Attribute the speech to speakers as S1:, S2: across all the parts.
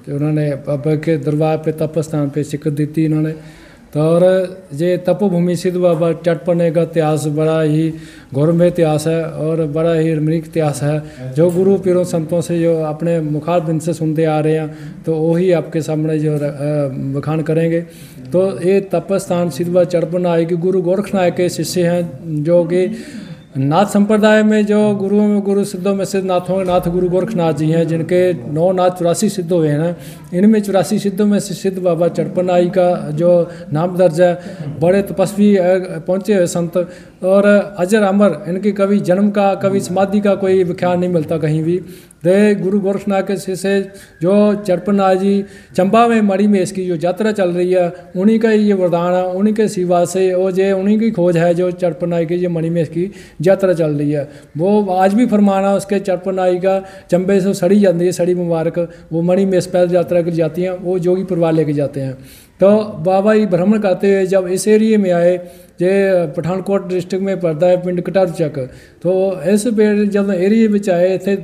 S1: तो उन्होंने बाबा के दरबार पे तपस्थान पे शिकत दी थी इन्होंने। तो और ये तपोभूमि सिद्ध बाबा चटपने का इतिहास बड़ा ही गौरवमय इतिहास है और बड़ा ही रमणीक इतिहास है, जो गुरु पीरों संतों से जो अपने मुखारबिंद से सुनते आ रहे हैं तो वही आपके सामने जो बखान करेंगे। तो ये तपस्थान सिद्ध बाबा चटपन आए कि गुरु गोरखनाथ के शिष्य हैं, जो कि नाथ संप्रदाय में जो गुरुओं में गुरु सिद्धों में सिद्ध नाथों के नाथ गुरु गोरखनाथ जी हैं, जिनके 9 नाथ 84 सिद्ध हुए हैं। इनमें 84 सिद्धों में से सिद्ध बाबा चटपन आई का जो नाम दर्ज है, बड़े तपस्वी पहुँचे हुए संत और अजर अमर, इनकी कभी जन्म का कभी समाधि का कोई व्याख्यान नहीं मिलता कहीं भी। दे गुरु गोरखनाथ के शिष्य जो चटपन जी चंबा में मणि में इसकी जो यात्रा चल रही है, उन्हीं का ये वरदान है, उन्हीं के सिवा से वो जे उन्हीं की खोज है जो चटपन की ये मणि में इसकी यात्रा चल रही है। वो आज भी फरमाना उसके चटपन का चंबे से सड़ी जाती है, सड़ी मुबारक वो मणि में पैदल यात्रा की जाती हैं, वो जोगी परिवार लेके जाते हैं। तो बाबा जी भ्रमण करते हुए जब इस एरिए में आए, जे पठानकोट डिस्ट्रिक्ट में पड़ता है पिंड कटारचक, तो इस पेड़ जब एरिए में आए थे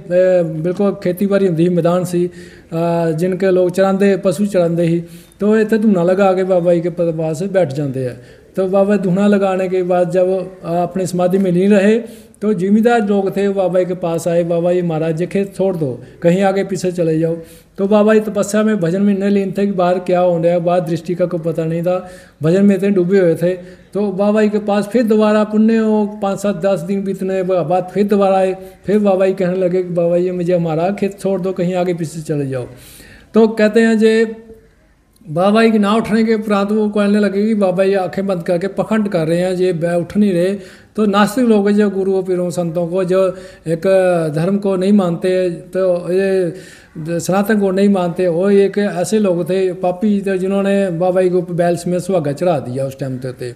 S1: बिल्कुल खेतीबाड़ी होंगी मैदान सी, जिनके लोग चरांदे पशु चरांदे ही, तो इतने धूना लगा के बाबा जी के पास बैठ जाते हैं। तो बाबा धूना लगाने के बाद जब अपनी समाधि में नहीं रहे तो जिम्मेदार लोग थे बाबा जी के पास आए, बाबा जी महाराज ये खेत छोड़ दो, कहीं आगे पीछे चले जाओ। तो बाबा जी तपस्या में भजन में नहीं लीन थे कि बाहर क्या हो रहा है, बाहर दृष्टि का कोई पता नहीं था, भजन में इतने डूबे हुए थे। तो बाबा जी के पास फिर दोबारा पुण्य हो 5, 7, 10 दिन बीतने बाद फिर दोबारा आए, फिर बाबा जी कहने लगे कि बाबा जी मुझे हमारा खेत छोड़ दो, कहीं आगे पीछे चले जाओ। तो कहते हैं जे बाबा जी की ना उठने के उपरांत वो कहने लगे कि बाबा जी आंखें बंद करके पखंड कर रहे हैं, ये उठ नहीं रहे। तो नास्तिक लोग जो गुरुओं पीरों संतों को जो एक धर्म को नहीं मानते, तो ये सनातन को नहीं मानते, वो एक ऐसे लोग थे पापी थे जिन्होंने बाबा जी को बैल्स में सुहागा चढ़ा दिया उस टाइम थे।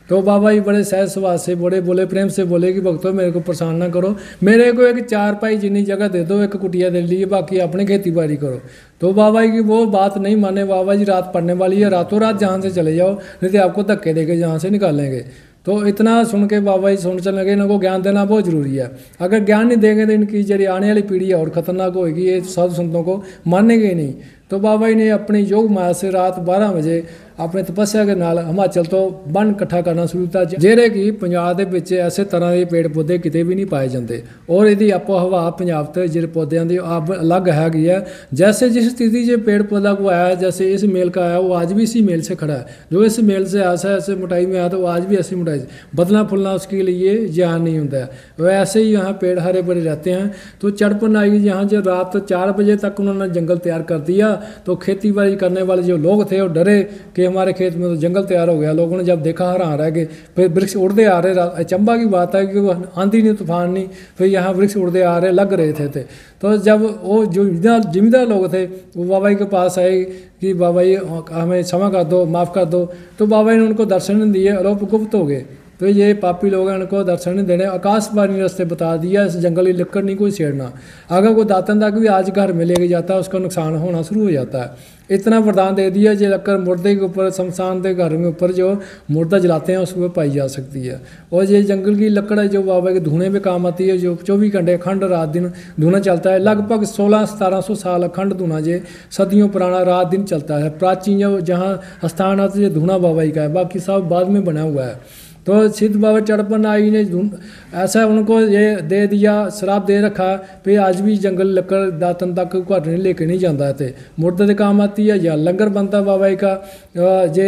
S1: तो बाबा जी बड़े सहज स्वभाव से बड़े बोले, प्रेम से बोले कि भक्तों मेरे को परेशान ना करो, मेरे को एक 4 पाई जितनी जगह दे दो, एक कुटिया दे लीजिए, बाकी अपने खेती बाड़ी करो। तो बाबा जी की वो बात नहीं माने, बाबा जी रात पड़ने वाली है, रातों रात जहाँ से चले जाओ, नहीं तो आपको धक्के देके जहाँ से निकालेंगे। तो इतना सुन के बाबा जी सुन चलने लगे, इनको ज्ञान देना बहुत जरूरी है। अगर ज्ञान नहीं देंगे तो इनकी जरी आने वाली पीढ़ी और खतरनाक होगी, ये साधु संतों को मानेंगे ही नहीं। तो बाबा जी ने अपनी योग माया से रात 12 बजे अपने तपस्या के नाल हिमाचल तो बन इकट्ठा करना शुरू किया, ਜਿਹੜੇ कि पंजाब के ऐसे तरह के पेड़ पौधे किते भी नहीं पाए जाते। और यदि आपो हवा पंजाब तो ਜਿਹੜੇ पौधों की अब अलग हैगी है। जैसे जिस स्थिति से पेड़ पौधा को आया, जैसे इस मेल का आया, वो आज भी इसी मेल से खड़ा है। जो इस मेल से ऐसा ऐसे मोटाई में आया तो वो आज भी ऐसी मोटाई से, बदलना फुलना उसके लिए जहाँ नहीं होता है। वैसे ही यहाँ पेड़ हरे भरे रहते हैं। तो चटपन आई यहाँ जो रात 4 बजे तक उन्होंने जंगल तैयार कर दिया, तो खेती बाड़ी करने वाले जो लोग थे वो डरे कि हमारे खेत में तो जंगल तैयार हो गया। लोगों ने जब देखा हैरान रह गए। फिर वृक्ष उड़ते आ रहे, चंबा की बात है कि वो आंधी नहीं तूफान नहीं, फिर यहाँ वृक्ष उड़ते आ रहे लग रहे थे। तो जब वो जो जिम्मेदार लोग थे वो बाबा जी के पास आए कि बाबा जी हमें क्षमा कर दो, माफ़ कर दो। तो बाबा जी ने उनको दर्शन दिए और वो गुप्त हो गए। तो ये पापी लोग हैं, उनको दर्शन नहीं देने, आकाशवाणी रास्ते बता दिया, इस जंगली लकड़ नहीं कोई छेड़ना। अगर कोई दातन तक भी आज घर में लेके जाता है उसका नुकसान होना शुरू हो जाता है। इतना वरदान दे दिया जो लकड़ मुर्दे के ऊपर, शमशान के घर में ऊपर जो मुर्दा जलाते हैं उसको पाई जा सकती है। और ये जंगल की लकड़ है जो बाबा के धुएं में काम आती है, जो 24 घंटे अखंड रात दिन धुआं चलता है। लगभग 1600-1700 साल अखंड धुआं जे सदियों पुराना रात दिन चलता है। प्राचीन जो जहाँ स्थान है तो ये धुआं बाबा जी का है, बाकी सब बाद में बना हुआ है। तो सिद्ध बाबा चटपन आई ने ऐसा उनको ये दे दिया, शराब दे रखा, फिर आज भी जंगल लकड़ दातन तक घर नहीं लेके नहीं जाता है। मुर्दे के काम आती है या लंगर बनता बाबा जी का, जे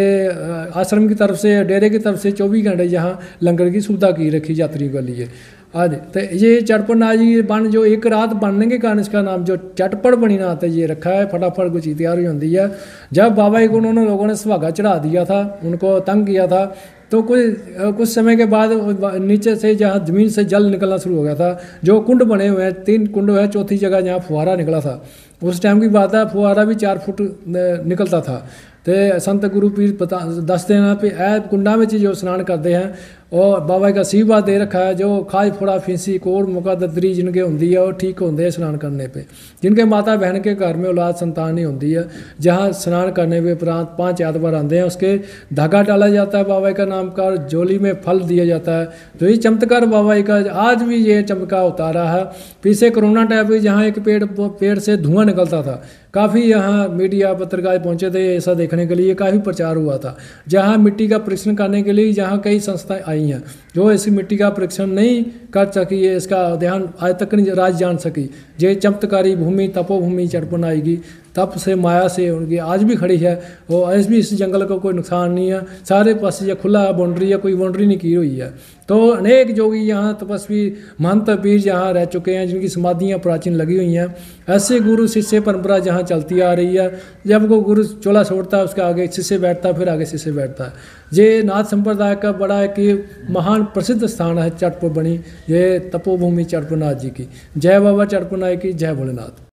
S1: आश्रम की तरफ से, डेरे की तरफ से 24 घंटे यहाँ लंगर की सुविधा की रखी यात्रियों के लिए। आज तो ये चटपट जी बन जो एक रात बनने के कारण इसका नाम जो चटपट बनी नाथ है ये रखा है। फटाफट कुछ तैयार होती है। जब बाबा जी को उन्होंने लोगों ने सुहागा चढ़ा दिया था, उनको तंग किया था, तो कुछ समय के बाद नीचे से जहाँ ज़मीन से जल निकलना शुरू हो गया था। जो कुंड बने हुए हैं, 3 कुंड है, चौथी जगह जहाँ फुहारा निकला था। उस टाइम की बात है, फुहारा भी 4 फुट निकलता था। तो संत गुरु पीर दसते हैं कि ऐ कुंडा में जो स्नान करते हैं और बाबा का आशीर्वाद दे रखा है। जो खाज फोड़ा फिंसी कोड़ मुका ददरी जिनके होंगी है वो ठीक होंगे है स्नान करने पे। जिनके माता बहन के घर में औलाद संतान नहीं होती है, जहाँ स्नान करने पे उपरांत 5 ऐतवार आते हैं, उसके धागा डाला जाता है बाबा का नाम का, झोली में फल दिया जाता है। तो ये चमत्कार बाबा का आज भी ये चमत्कार होता रहा है। पीछे कोरोना टाइप जहाँ एक पेड़ से धुआं निकलता था, काफ़ी यहाँ मीडिया पत्रकार पहुँचे थे ऐसा देखने के लिए, काफ़ी प्रचार हुआ था। जहाँ मिट्टी का परीक्षण करने के लिए जहाँ कई संस्थाएं आई हैं जो ऐसी मिट्टी का परीक्षण नहीं कर सकी है, इसका ध्यान आज तक नहीं राज जान सकी। ये चमत्कारी भूमि तपोभूमि चड़पन आएगी, तप से माया से उनकी आज भी खड़ी है। और आज भी इस जंगल को कोई नुकसान नहीं है, सारे पास ये खुला बाउंड्री है, कोई बाउंड्री नहीं की हुई है। तो अनेक जोगी यहाँ तपस्वी महंत पीर यहाँ रह चुके हैं जिनकी समाधियाँ प्राचीन लगी हुई हैं। ऐसे गुरु शिष्य परंपरा जहाँ चलती आ रही है, जब को गुरु चोला छोड़ता है उसके आगे शिष्य बैठता है, फिर आगे शिष्य बैठता है। ये नाथ संप्रदाय का बड़ा है कि महान प्रसिद्ध स्थान है चड़प बनी, ये तपोभूमि चड़पनाथ जी की। जय बाबा चड़पनाथ की, जय भोलेनाथ।